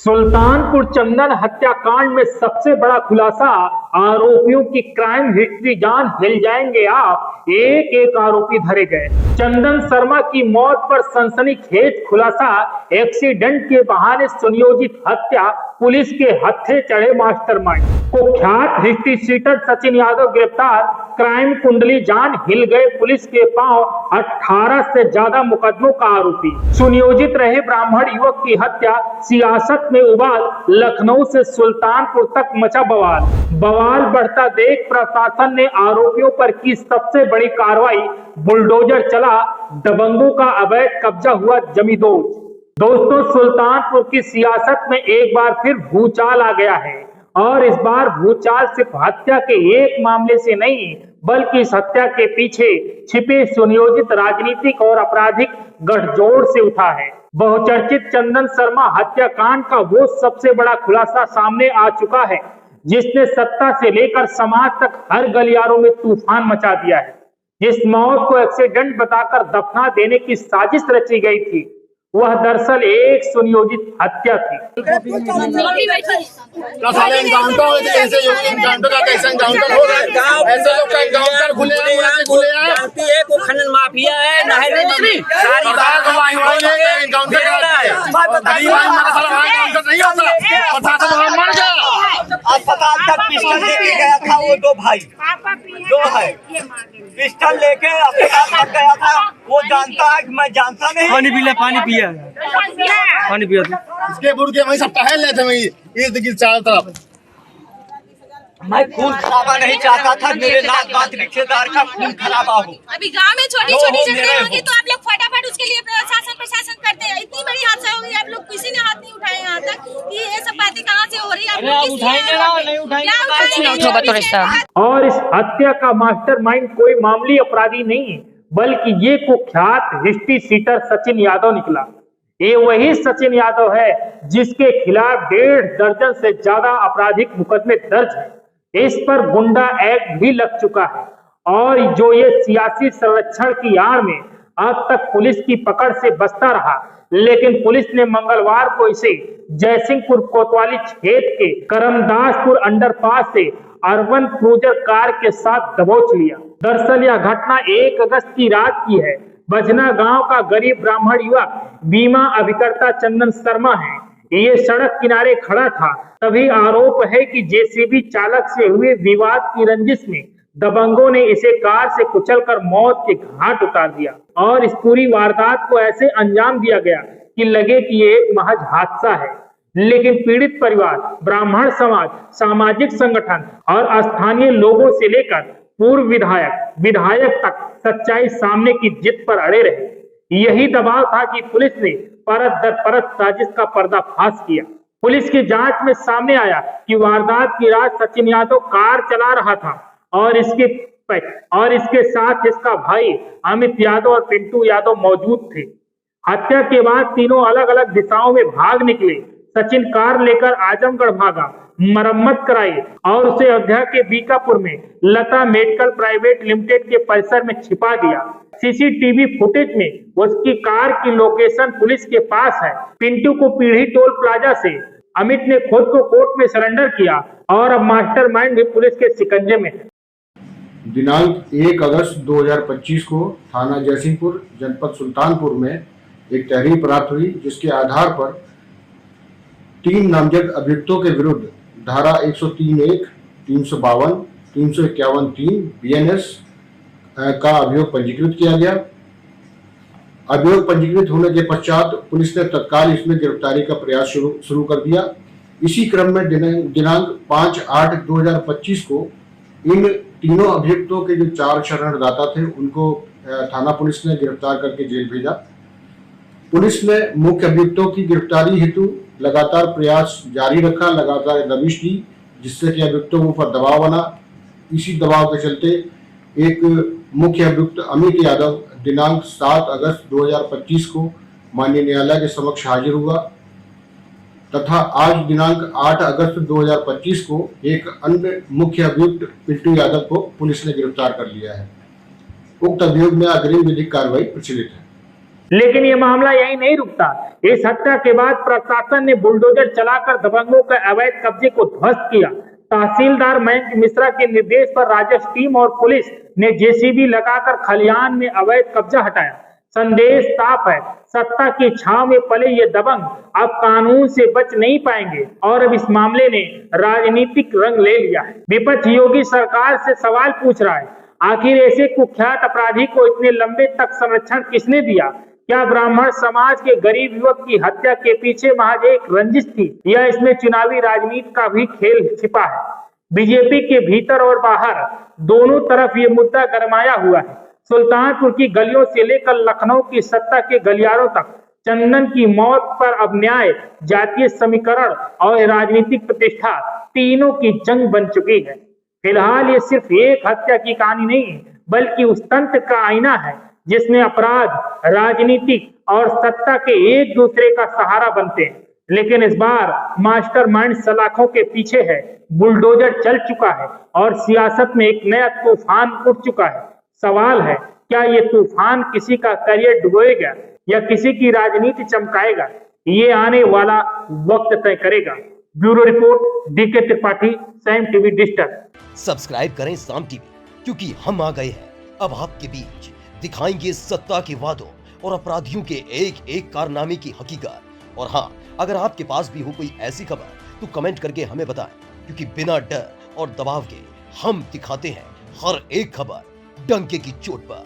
सुल्तानपुर चंदन हत्याकांड में सबसे बड़ा खुलासा, आरोपियों की क्राइम हिस्ट्री जान हिल जाएंगे आप, एक एक आरोपी धरे गए। चंदन शर्मा की मौत पर सनसनीखेज खुलासा, एक्सीडेंट के बहाने सुनियोजित हत्या, पुलिस के हत्थे चढ़े मास्टरमाइंड। कुख्यात हिस्ट्री शीटर सचिन यादव गिरफ्तार, क्राइम कुंडली जान हिल गए पुलिस के पांव, 18 से ज्यादा मुकदमों का आरोपी। सुनियोजित रहे ब्राह्मण युवक की हत्या, सियासत में उबाल, लखनऊ से सुल्तानपुर तक मचा बवाल। बवाल बढ़ता देख प्रशासन ने आरोपियों पर की सबसे बड़ी कार्रवाई, बुलडोजर चला, दबंगों का अवैध कब्जा हुआ जमींदोज। दोस्तों, सुल्तानपुर की सियासत में एक बार फिर भूचाल आ गया है और इस बार भूचाल सिर्फ हत्या के एक मामले से नहीं, बल्कि इस हत्या के पीछे छिपे सुनियोजित राजनीतिक और आपराधिक गठजोड़ से उठा है। बहुचर्चित चंदन शर्मा हत्याकांड का वो सबसे बड़ा खुलासा सामने आ चुका है जिसने सत्ता से लेकर समाज तक हर गलियारों में तूफान मचा दिया है। जिस मौत को एक्सीडेंट बताकर दफना देने की साजिश रची गई थी, वह दरअसल एक सुनियोजित हत्या थी। खनन माफिया है, अस्पताल तक पिस्टल लेके गया था वो दो भाई, जो है पिस्टल लेके अस्पताल तक गया था। वो जानता है कि मैं जानता नहीं। पानी पिया पानी पिया इसके बुढ़ के वही सब टहल रहे थे, वही इर्द गिर्द चारों तरफ। मैं खून खराबा नहीं चाहता था, मेरे नाथ बात रिश्तेदार का खून खराबा हो। अभी गांव में छोटी छोटी झगड़े होंगी तो आप लोग फटाफट उसके लिए प्रशासन करते हैं। इतनी बड़ी हादसा हो गई, आप लोग किसी ने हाथ नहीं उठाए यहाँ तक कि ये सब बातें कहाँ से हो रही है। और इस हत्या का मास्टरमाइंड कोई मामूली अपराधी नहीं, बल्कि ये कुख्यात हिस्ट्री शीटर सचिन यादव निकला। ये वही सचिन यादव है जिसके खिलाफ 1.5 दर्जन से ज्यादा आपराधिक मुकदमे दर्ज हैं। इस पर गुंडा एक्ट भी लग चुका है और जो ये सियासी संरक्षण की आड़ में अब तक पुलिस की पकड़ से बचता रहा, लेकिन पुलिस ने मंगलवार को इसे जयसिंहपुर कोतवाली क्षेत्र के करमदासपुर अंडरपास से अर्बन क्रूजर कार के साथ दबोच लिया। दरअसल यह घटना 1 अगस्त की रात की है। बजना गांव का गरीब ब्राह्मण युवक बीमा अभिकर्ता चंदन शर्मा है। ये सड़क किनारे खड़ा था, तभी आरोप है कि जेसीबी चालक से हुए विवाद की रंजिश में दबंगों ने इसे कार से कुचलकर मौत के घाट उतार दिया और इस पूरी वारदात को ऐसे अंजाम दिया गया कि लगे कि ये एक महज हादसा है। लेकिन पीड़ित परिवार, ब्राह्मण समाज, सामाजिक संगठन और स्थानीय लोगों से लेकर पूर्व विधायक तक सच्चाई सामने की जिद पर अड़े रहे। यही दबाव था कि पुलिस ने परत दर परत साजिश का पर्दाफाश किया। पुलिस की जांच में सामने आया कि वारदात की रात सचिन यादव कार चला रहा था और इसके साथ इसका भाई अमित यादव और पिंटू यादव मौजूद थे। हत्या के बाद तीनों अलग अलग दिशाओं में भाग निकले। सचिन कार लेकर आजमगढ़ भागा, मरम्मत कराई और उसे अयोध्या के बीकापुर में लता मेडिकल प्राइवेट लिमिटेड के परिसर में छिपा दिया। सीसीटीवी फुटेज में उसकी कार की लोकेशन पुलिस के पास है। पिंटू को पीढ़ी टोल प्लाजा से अमित ने खुद को कोर्ट में सरेंडर किया और अब मास्टरमाइंड भी पुलिस के शिकंजे में है। दिनांक 1 अगस्त 2025 को थाना जयसिंहपुर जनपद सुल्तानपुर में एक तहरीर प्राप्त हुई, जिसके आधार पर 3 नामजद अभियुक्तों के विरुद्ध धारा 103(1), 352, 351(3) BNS का अभियोग पंजीकृत किया गया। अभियोग पंजीकृत होने के पश्चात पुलिस ने तत्काल इसमें गिरफ्तारी का प्रयास शुरू कर दिया। इसी क्रम में दिनांक 5/8/2025 को इन तीनों अभियुक्तों के जो 4 शरणदाता थे उनको थाना पुलिस ने गिरफ्तार करके जेल भेजा। पुलिस ने मुख्य अभियुक्तों की गिरफ्तारी हेतु लगातार प्रयास जारी रखा, लगातार दबिश दी, जिससे कि अभियुक्तों के ऊपर दबाव बना। इसी दबाव के चलते एक मुख्य अभियुक्त अमित यादव दिनांक 7 अगस्त 2025 को माननीय न्यायालय के समक्ष हाजिर हुआ तथा आज दिनांक 8 अगस्त 2025 को एक अन्य मुख्य अभियुक्त पिंटू यादव को पुलिस ने गिरफ्तार कर लिया है। उक्त अभियोग में अग्रिम विधिक कार्रवाई प्रचलित है। लेकिन ये मामला यही नहीं रुकता। इस हत्या के बाद प्रशासन ने बुलडोजर चलाकर दबंगों के अवैध कब्जे को ध्वस्त किया। तहसीलदार मयंक मिश्रा के निर्देश पर राजस्व टीम और पुलिस ने जेसीबी लगाकर खलिहान में अवैध कब्जा हटाया। संदेश साफ है, सत्ता की छांव में पले ये दबंग अब कानून से बच नहीं पाएंगे और अब इस मामले ने राजनीतिक रंग ले लिया है। विपक्ष योगी सरकार से सवाल पूछ रहा है, आखिर ऐसे कुख्यात अपराधी को इतने लंबे तक संरक्षण किसने दिया? क्या ब्राह्मण समाज के गरीब युवक की हत्या के पीछे महज एक रंजिश थी या इसमें चुनावी राजनीति का भी खेल छिपा है? बीजेपी के भीतर और बाहर दोनों तरफ ये मुद्दा गरमाया हुआ है। सुल्तानपुर की गलियों से लेकर लखनऊ की सत्ता के गलियारों तक चंदन की मौत पर अब न्याय, जातीय समीकरण और राजनीतिक प्रतिष्ठा तीनों की जंग बन चुकी है। फिलहाल ये सिर्फ एक हत्या की कहानी नहीं है, बल्कि उस तंत्र का आईना है जिसमें अपराध, राजनीति और सत्ता के एक दूसरे का सहारा बनते हैं। लेकिन इस बार मास्टरमाइंड सलाखों के पीछे है, बुलडोजर चल चुका है और सियासत में एक नया तूफान उठ चुका है। सवाल है, क्या ये तूफान किसी का करियर डुबोएगा या किसी की राजनीति चमकाएगा? ये आने वाला वक्त तय करेगा। ब्यूरो रिपोर्ट, डीके त्रिपाठी, साम टीवी डिजिटल। सब्सक्राइब करें साम टीवी, क्योंकि हम आ गए हैं अब आपके बीच, दिखाएंगे सत्ता के वादों और अपराधियों के एक एक कारनामे की हकीकत। और हाँ, अगर आपके पास भी हो कोई ऐसी खबर तो कमेंट करके हमें बताएं, क्योंकि बिना डर और दबाव के हम दिखाते हैं हर एक खबर डंके की चोट पर।